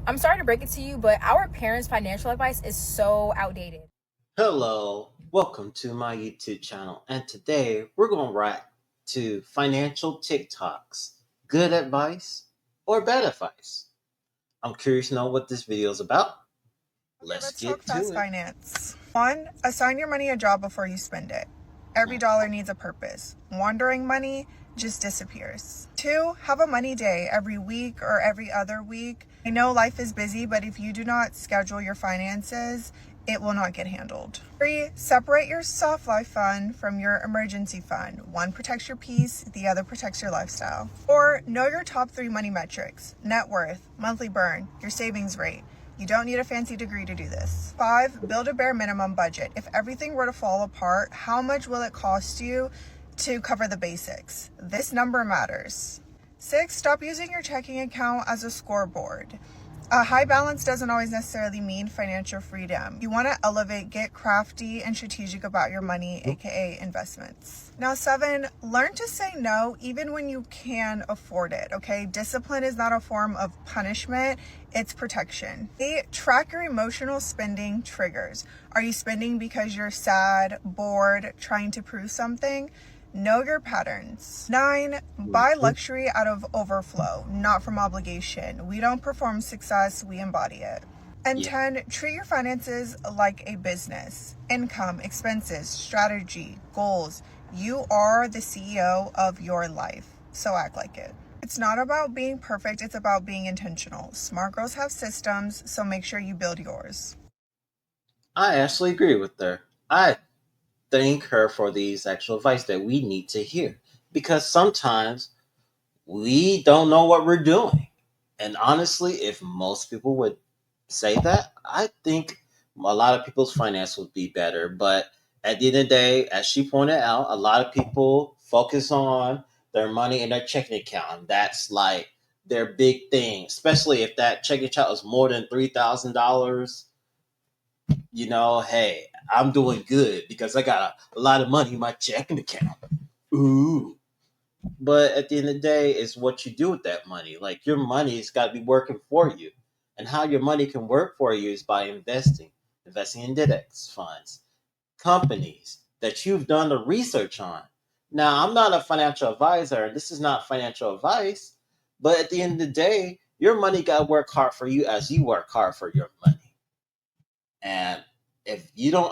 I'm sorry to break it to you, but our parents' financial advice is so outdated. Hello, welcome to my YouTube channel, and today we're going to react to financial TikToks. Good advice or bad advice? I'm curious to know what this video is about. Okay, Let's let's talk get to fast it. finance. One, assign your money a job before you spend it. Every dollar needs a purpose. Wandering money just disappears. Two, have a money day every week or every other week. I know life is busy, but if you do not schedule your finances, it will not get handled. Three, separate your soft life fund from your emergency fund. One protects your peace, the other protects your lifestyle. Four, know your top three money metrics: net worth, monthly burn, your savings rate. You don't need a fancy degree to do this. Five, build a bare minimum budget. If everything were to fall apart, how much will it cost you to cover the basics? This number matters. Six, stop using your checking account as a scoreboard. A high balance doesn't always necessarily mean financial freedom. You want to elevate, get crafty and strategic about your money, aka investments. Now, seven, learn to say no even when you can afford it, okay? Discipline is not a form of punishment, it's protection. Eight, track your emotional spending triggers. Are you spending because you're sad, bored, trying to prove something? Know your patterns. Nine, buy luxury out of overflow, not from obligation. We don't perform success, we embody it. And Yeah. 10, treat your finances like a business. Income, expenses, strategy, goals. You are the CEO of your life, so act like it. It's not about being perfect, it's about being intentional. Smart girls have systems, so make sure you build yours. I actually agree with her. I thank her for these actual advice that we need to hear because sometimes we don't know what we're doing. And honestly, if most people would say that, I think a lot of people's finance would be better. But at the end of the day, as she pointed out, a lot of people focus on their money in their checking account. And that's like their big thing, especially if that checking account is more than $3,000. Hey, I'm doing good because I got a lot of money in my checking account. Ooh. But at the end of the day, it's what you do with that money. Like your money's got to be working for you. And how your money can work for you is by investing in index funds, companies that you've done the research on. Now, I'm not a financial advisor, and this is not financial advice, but at the end of the day, your money got to work hard for you as you work hard for your money. And if you don't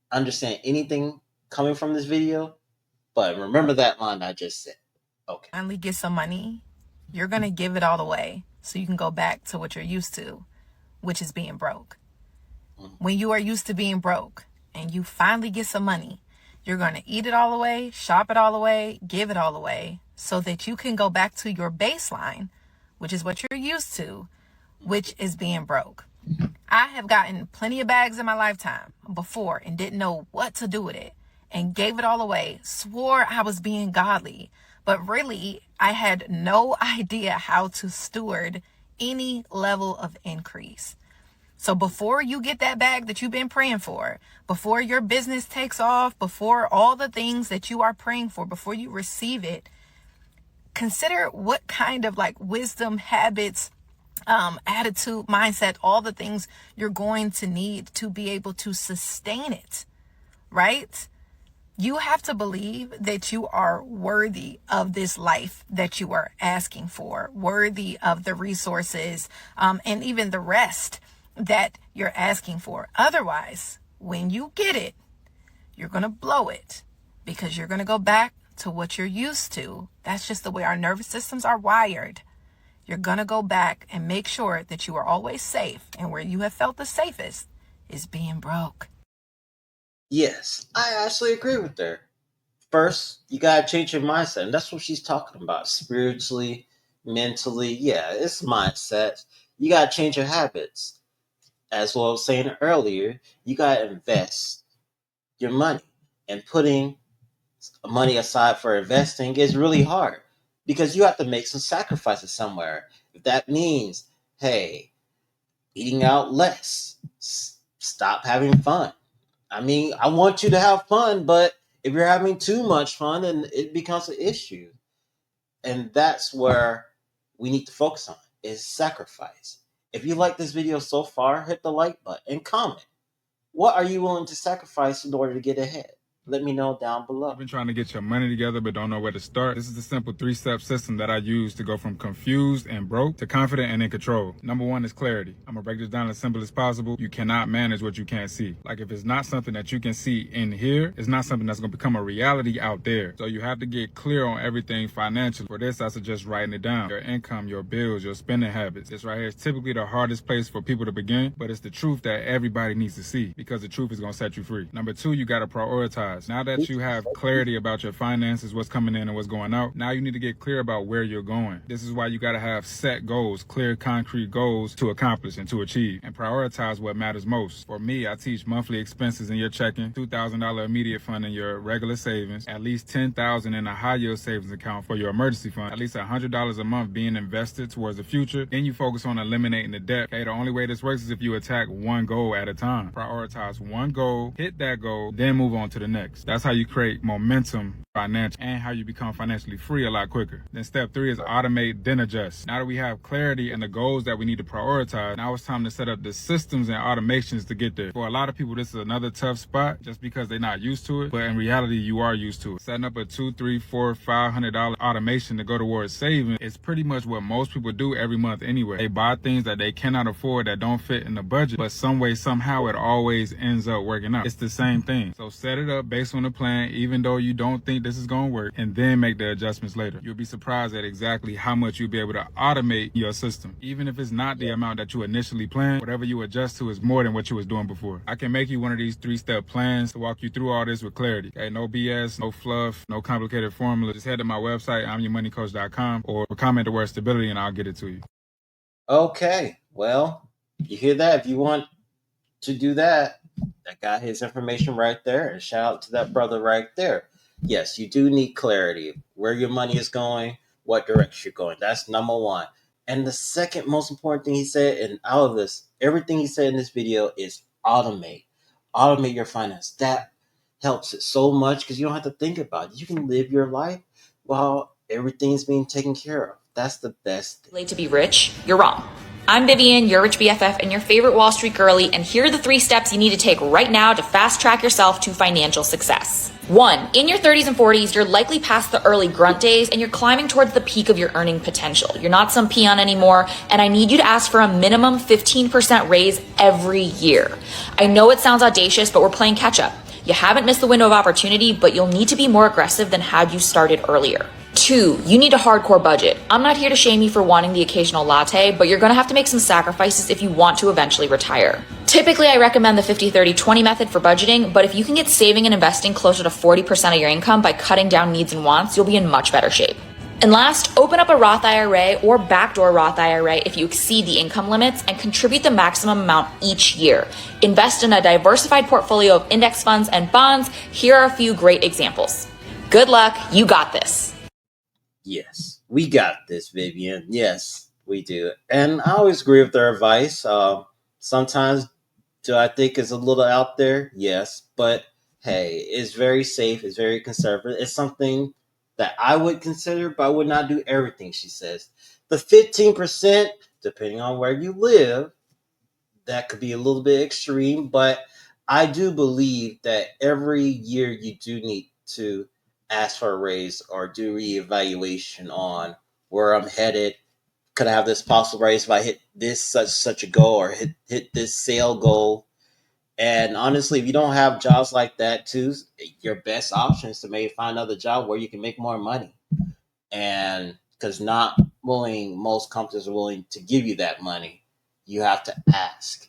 understand anything coming from this video, but remember that line I just said. Okay. Finally get some money, you're going to give it all away so you can go back to what you're used to, which is being broke. When you are used to being broke and you finally get some money, you're going to eat it all away, shop it all away, give it all away so that you can go back to your baseline, which is what you're used to, which is being broke. I have gotten plenty of bags in my lifetime before and didn't know what to do with it and gave it all away, swore I was being godly, but really I had no idea how to steward any level of increase. So before you get that bag that you've been praying for, before your business takes off, before all the things that you are praying for, before you receive it, consider what kind of like wisdom, habits, attitude, mindset, all the things you're going to need to be able to sustain it, right? You have to believe that you are worthy of this life that you are asking for, worthy of the resources, and even the rest that you're asking for. Otherwise, when you get it, you're going to blow it because you're going to go back to what you're used to. That's just the way our nervous systems are wired. You're going to go back and make sure that you are always safe. And where you have felt the safest is being broke. Yes, I actually agree with her. First, you gotta change your mindset, and that's what she's talking about. Spiritually, mentally, yeah, it's mindset. You gotta change your habits. As what I was saying earlier, you gotta invest your money. And putting money aside for investing is really hard because you have to make some sacrifices somewhere. If that means, hey, eating out less, stop having fun. I mean, I want you to have fun, but if you're having too much fun, then it becomes an issue. And that's where we need to focus on. is sacrifice. If you like this video so far, hit the like button and comment. What are you willing to sacrifice in order to get ahead? Let me know down below. You've been trying to get your money together but don't know where to start? This is the simple 3-step system that I use to go from confused and broke to confident and in control. Number 1 is clarity. I'm gonna break this down as simple as possible. You cannot manage what you can't see. Like if it's not something that you can see in here, it's not something that's gonna become a reality out there. So you have to get clear on everything financially. For this, I suggest writing it down. Your income, your bills, your spending habits. This right here is typically the hardest place for people to begin, but it's the truth that everybody needs to see because the truth is gonna set you free. Number 2, you gotta prioritize. Now that you have clarity about your finances, what's coming in and what's going out, now you need to get clear about where you're going. This is why you got to have set goals, clear, concrete goals to accomplish and to achieve, and prioritize what matters most. For me, I teach monthly expenses in your checking, $2,000 immediate fund in your regular savings, at least $10,000 in a high yield savings account for your emergency fund, at least $100 a month being invested towards the future. Then you focus on eliminating the debt. Okay, the only way this works is if you attack one goal at a time. Prioritize one goal, hit that goal, then move on to the next. That's how you create momentum financial and how you become financially free a lot quicker. Then step 3 is automate, then adjust. Now that we have clarity and the goals that we need to prioritize, now it's time to set up the systems and automations to get there. For a lot of people, this is another tough spot just because they're not used to it, but in reality, you are used to it. Setting up a $200, $300, $400, $500 automation to go towards saving is pretty much what most people do every month anyway. They buy things that they cannot afford that don't fit in the budget, but some way, somehow it always ends up working out. It's the same thing. So set it up based on the plan, even though you don't think this is going to work, and then make the adjustments later. You'll be surprised at exactly how much you'll be able to automate your system. Even if it's not the amount that you initially planned, whatever you adjust to is more than what you was doing before. I can make you one of these 3-step plans to walk you through all this with clarity. Okay, no BS, no fluff, no complicated formula. Just head to my website, imyourmoneycoach.com, or comment the word stability and I'll get it to you. Okay, well, you hear that? If you want to do that, I got his information right there. And shout out to that brother right there. Yes, you do need clarity. Where your money is going, what direction you're going. That's number 1. And the second most important thing he said, and out of this, everything he said in this video is automate. Automate your finance. That helps it so much because you don't have to think about it. You can live your life while everything's being taken care of. That's the best thing. Late to be rich? You're wrong. I'm Vivian, your rich BFF and your favorite Wall Street girly, and here are the 3 steps you need to take right now to fast track yourself to financial success. 1, in your 30s and 40s, you're likely past the early grunt days and you're climbing towards the peak of your earning potential. You're not some peon anymore, and I need you to ask for a minimum 15% raise every year. I know it sounds audacious, but we're playing catch up. You haven't missed the window of opportunity, but you'll need to be more aggressive than had you started earlier. 2, you need a hardcore budget. I'm not here to shame you for wanting the occasional latte, but you're gonna have to make some sacrifices if you want to eventually retire. Typically, I recommend the 50-30-20 method for budgeting, but if you can get saving and investing closer to 40% of your income by cutting down needs and wants, you'll be in much better shape. And last, open up a Roth IRA or backdoor Roth IRA if you exceed the income limits and contribute the maximum amount each year. Invest in a diversified portfolio of index funds and bonds. Here are a few great examples. Good luck, you got this. Yes, we got this, Vivian. Yes, we do. And I always agree with their advice. Sometimes do I think it's a little out there? Yes. But hey, it's very safe. It's very conservative. It's something that I would consider, but I would not do everything she says. The 15%, depending on where you live, that could be a little bit extreme. But I do believe that every year you do need to ask for a raise or do reevaluation on where I'm headed. Could I have this possible raise if I hit this such a goal or hit this sale goal? And honestly, if you don't have jobs like that too, your best option is to maybe find another job where you can make more money. And because most companies are willing to give you that money, you have to ask.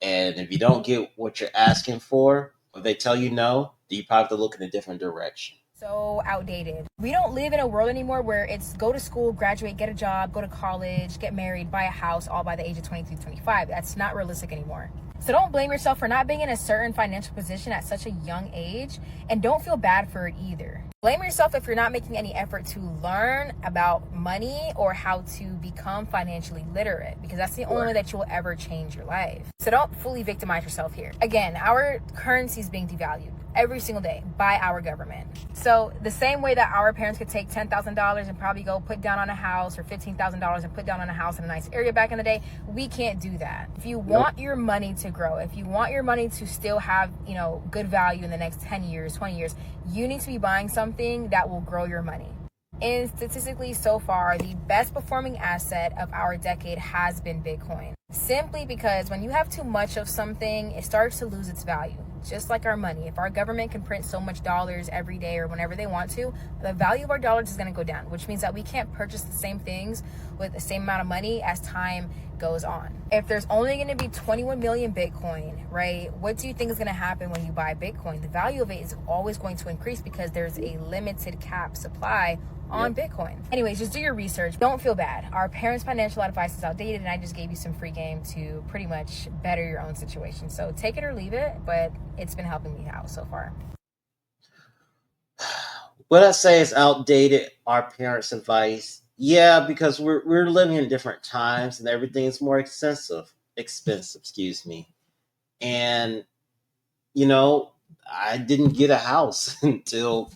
And if you don't get what you're asking for, or they tell you no, then you probably have to look in a different direction. So outdated. We don't live in a world anymore where it's go to school, graduate, get a job, go to college, get married, buy a house, all by the age of 23, 25. That's not realistic anymore. So don't blame yourself for not being in a certain financial position at such a young age, and don't feel bad for it either. Blame yourself if you're not making any effort to learn about money or how to become financially literate, because that's the only way that you will ever change your life. So don't fully victimize yourself here. Again, our currency is being devalued every single day by our government. So the same way that our parents could take $10,000 and probably go put down on a house, or $15,000 and put down on a house in a nice area back in the day, we can't do that. If you want your money to grow, if you want your money to still have, good value in the next 10 years, 20 years, you need to be buying something that will grow your money. And statistically, so far, the best performing asset of our decade has been Bitcoin. Simply because when you have too much of something, it starts to lose its value. Just like our money. If our government can print so much dollars every day or whenever they want to, the value of our dollars is going to go down, which means that we can't purchase the same things with the same amount of money as time goes on. If there's only going to be 21 million Bitcoin, right? What do you think is going to happen when you buy Bitcoin? The value of it is always going to increase because there's a limited cap supply on Bitcoin. Anyways, just do your research. Don't feel bad. Our parents' financial advice is outdated, and I just gave you some free game to pretty much better your own situation. So take it or leave it, but it's been helping me out so far. What I say is outdated, our parents' advice. Yeah, because we're living in different times and everything's more expensive, excuse me. And I didn't get a house until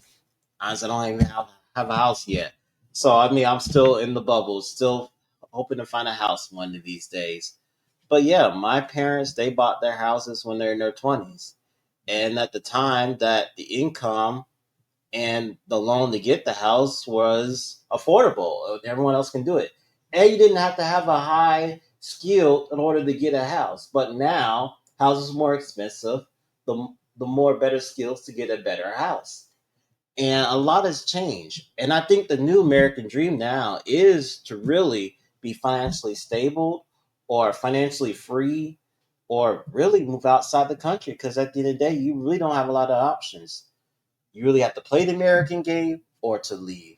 honestly, I don't even have a house yet. So I'm still in the bubble, still hoping to find a house one of these days. But yeah, my parents, they bought their houses when they're in their 20s. And at the time that the income and the loan to get the house was affordable. Everyone else can do it. And you didn't have to have a high skill in order to get a house. But now, houses are more expensive, the more better skills to get a better house. And a lot has changed. And I think the new American dream now is to really be financially stable or financially free or really move outside the country, because at the end of the day, you really don't have a lot of options. You really have to play the American game or to leave.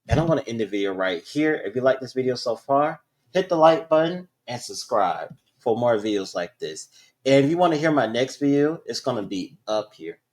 And I'm going to end the video right here. If you like this video so far, hit the like button and subscribe for more videos like this. And if you want to hear my next video, it's going to be up here.